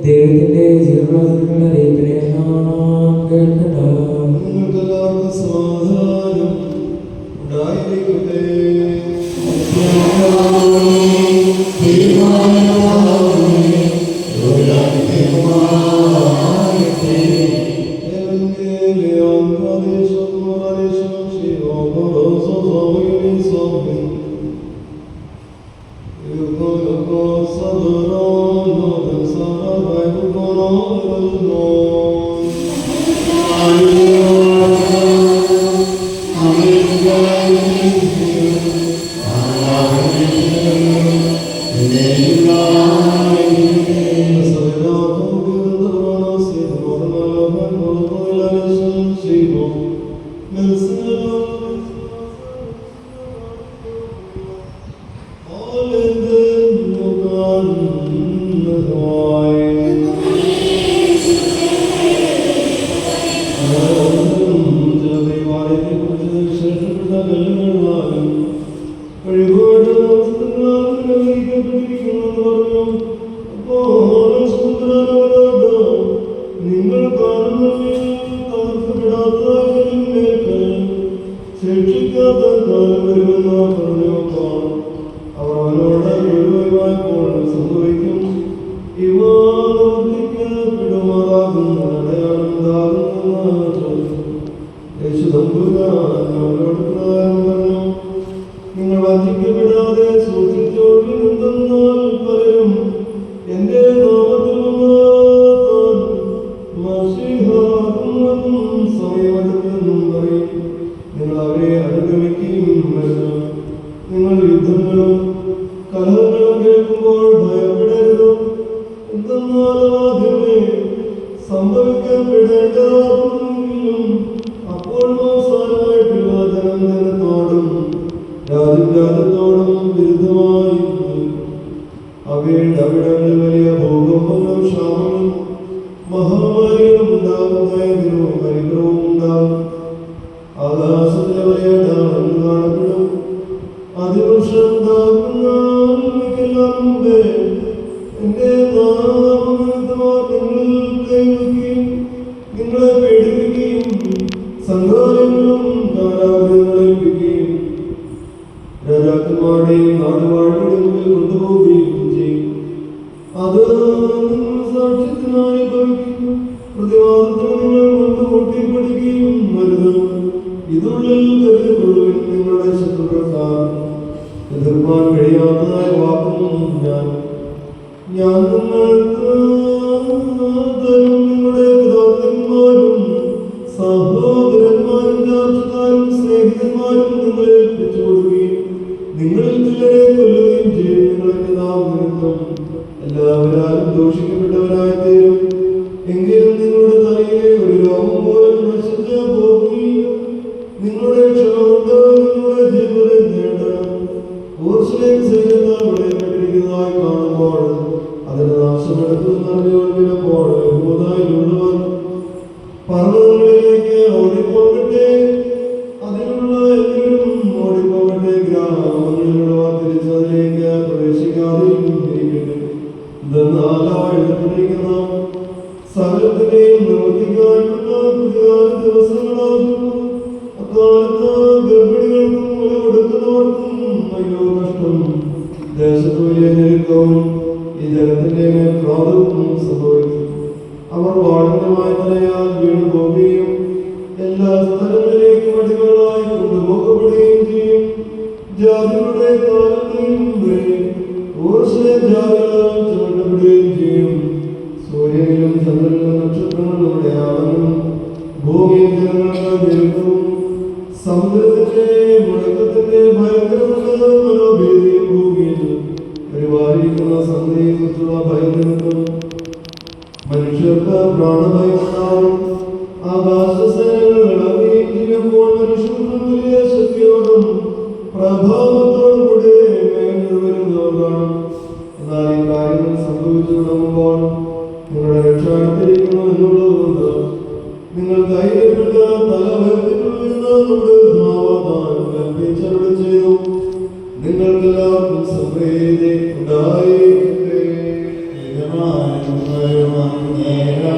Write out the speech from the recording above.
ദൈവത്തിന്റെ ജീവനുള്ള ദൈവത്തിനെ നാം കേൾക്കണം. നിങ്ങൾക്കെല്ലാവർക്കും സമാധാനം ഉണ്ടായിരിക്കട്ടെ. നിങ്ങൾ വഞ്ചിക്കപ്പെടാതെ സൂക്ഷിച്ചോളുമെന്തെന്നാൽ പലരും എന്റെ നാമത്തിൽ സമയമെടുത്തെന്നും പറയും. നിങ്ങൾ അവരെ അനുഗമിക്കുകയും വരുന്നു. നിങ്ങൾ യുദ്ധങ്ങളും കലഹങ്ങളും കേൾക്കുമ്പോൾ ഭയപ്പെടരുത്. എന്തെന്നാൽ ആദ്യമേ സംഭവിക്കപ്പെടേണ്ടതാകുമെങ്കിലും അപ്പോൾ അവസാനമായിട്ടുള്ള ജനം ജനത്തോടും രാജ്യത്തോടും വിരുദ്ധമായി അവയുടെ അവിടങ്ങളിൽ വലിയ ഭൂകമ്പങ്ങളും ക്ഷാമങ്ങളും മഹാമാരികളും ഉണ്ടാകും. ഭയങ്കരവും പരിഗ്രഹവും ഉണ്ടാകും. ആകാശത്തിലെ വലിയ ഡാളങ്ങൾ കാണപ്പെടും. അതിവൃക്ഷം ഉണ്ടാകുന്നതിനെല്ലാം മുമ്പേ എന്റെ നാമനിമിത്തമായി നിങ്ങൾ കൈവയ്ക്കുകയും നിങ്ങളെ പേടിപ്പിക്കുകയും സംഘാലയങ്ങളും കാരാഗ്രഹങ്ങളും ഏൽപ്പിക്കുകയും രാജാക്കന്മാരുടെയും നാടുവാഴികളുടെ മുമ്പിൽ കൊണ്ടുപോവുകയും ചെയ്യും. അത് സാക്ഷ്യത്തിനായി ഭവിക്കും. പ്രതിവാദത്തിന് നിങ്ങൾ മുൻപ് കൂട്ടിപ്പിടിക്കുകയും വരുന്നു. ഇതുള്ളിൽ കരുതിക്കൊള്ളുവിൻ. നിങ്ങളുടെ ശത്രുക്കൾക്കാർ എതിർപ്പാൻ കഴിയാത്തതായ വാക്കും ഞാൻ നിങ്ങൾക്ക് തരും. നിങ്ങളുടെ പിതാക്കന്മാരും സഹോദരന്മാരും രാഷ്ട്രക്കാരും സ്നേഹിതന്മാരും നിങ്ങളെ ഏൽപ്പിച്ചു കൊടുക്കുകയും നിങ്ങളിൽ ചിലരെ കൊല്ലുകയും ചെയ്യും. നിങ്ങളുടെ നാമനിമിത്തം എല്ലാവരും ദോഷിക്കപ്പെട്ടവരായി തീരും. എങ്കിലും നിങ്ങളുടെ തലയിലെ ഒരു രോമം പോലും നശിച്ചു പോകുകയില്ല. നിങ്ങളുടെ ക്ഷമ നിങ്ങളുടെ ജീവനെ നേടണം. ഊർജ്ജം സൈന്യത്തോടെ പെട്ടിരിക്കുന്നതായി കാണുമ്പോൾ അതിന് നാശമെടുക്കുന്നപ്പോൾ യഹൂദയിലുള്ളവർ പർവ്വതങ്ങളിലേക്ക് ഓടിപ്പോകട്ടെ. അതിലുള്ള എല്ലാവരും ഓടിപ്പോകട്ടെ. ഗ്രാമങ്ങളിലുള്ളവർ തിരിച്ചതിലേക്ക് പ്രവേശിക്കാതെയും ഇരിക്കട്ടെ. ഇതെന്നാൽ എഴുതിയിരിക്കുന്ന സകലത്തിനെയും നിവർത്തിക്കാനുള്ള ദിവസങ്ങളാകുന്നു. അക്കാലത്ത് ഗർഭിണികൾക്കും മുല കൊടുക്കുന്നവർക്കും അയ്യോ കഷ്ടം. ദേശത്ത് വലിയ ഞെരുക്കവും ഈ ജനത്തിന്റെ ക്രോധവും സംഭവിക്കും. അവർ വാണിജ്യമായ നിലയാൽ വീണു പോവുകയും എല്ലാ സ്ഥലങ്ങളിലേക്കും അടിമകളായി കൊണ്ടുപോകപ്പെടുകയും ചെയ്യും. ജാതികളുടെ കാലത്തെയും ജാതികളാൽ ചുമട്ടപ്പെടുകയും ചെയ്യും. സൂര്യനിലും ചന്ദ്രനിലും നക്ഷത്രങ്ങളും അടയാളങ്ങളും ഭൂമിയിൽ ജനങ്ങളുടെ ഞെരുക്കവും സമുദ്രത്തിന്റെ മുഴക്കത്തിന്റെ ഭയങ്കരമുള്ള മനോഭീതിയും ഭൂമിയിൽ പരിപാലിക്കുന്ന സന്ധിയെ കുറിച്ചുള്ള ഭയനിമിത്തം മനുഷ്യർക്ക് പ്രാണഭയം ഉണ്ടാവും. ആകാശസേനകൾ ഇളകുകയും ചെയ്യുമ്പോൾ മനുഷ്യർക്ക് വലിയ ശക്തിയോടും പ്രഭാവത്തോടും കൂടെ മേഘങ്ങൾ വരുന്നവർ കാണും. എന്നാൽ ഈ കാര്യങ്ങൾ സംഭവിച്ചു തുടങ്ങുമ്പോൾ നിങ്ങളുടെ രക്ഷ അടുത്തിരിക്കുന്നു എന്നുള്ളതുകൊണ്ട് നിങ്ങൾ ധൈര്യപ്പെട്ട് തല ഉയർത്തിക്കൊള്ളുന്ന നമ്മുടെ നേരം